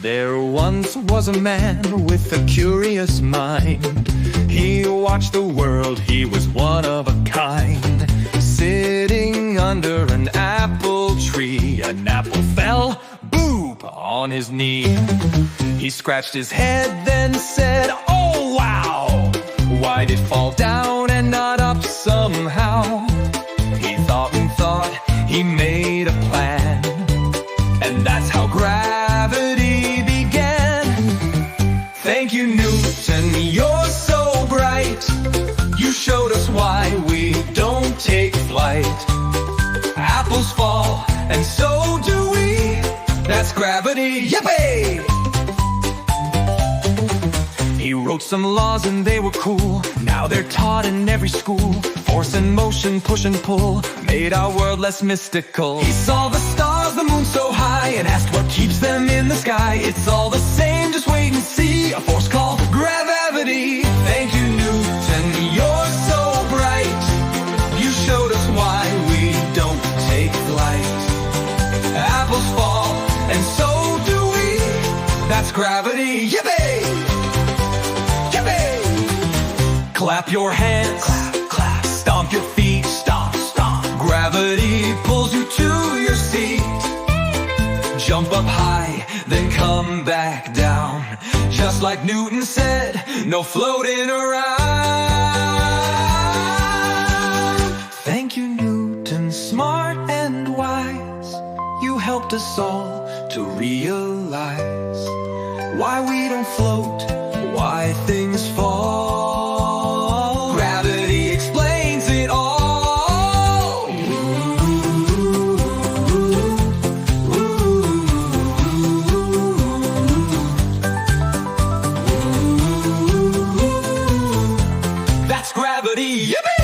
There once was a man with a curious mind. He watched the world, he was one of a kind. Sitting under an apple tree, an apple fell, boop, on his knee. He scratched his head, then said, "Oh wow, why'd it fall down and not up somehow?" He thought and thought, he made a plan, and that's how gravity began. Thank you, Newton, you're so bright. You showed us why we don't take flight. Apples fall, and so do we. That's gravity, yippee! He wrote some laws and they were cool. Now they're taught in every school. Force and motion, push and pull, made our world less mystical. He saw the stars, the moon so high, and asked what keeps them in the sky. It's all the same, just wait and see. A force called gravity. Thank you, Newton, you're so bright. You showed us why we don't take flight. Apples fall, and so do we. That's gravity, yippee! Clap your hands, clap, clap. Stomp your feet, stomp, stomp. Gravity pulls you to your seat. Jump up high, then come back down. Just like Newton said, no floating around. Thank you, Newton, smart and wise. You helped us all to realize why we don't float, why things fall. Gravity, yippee!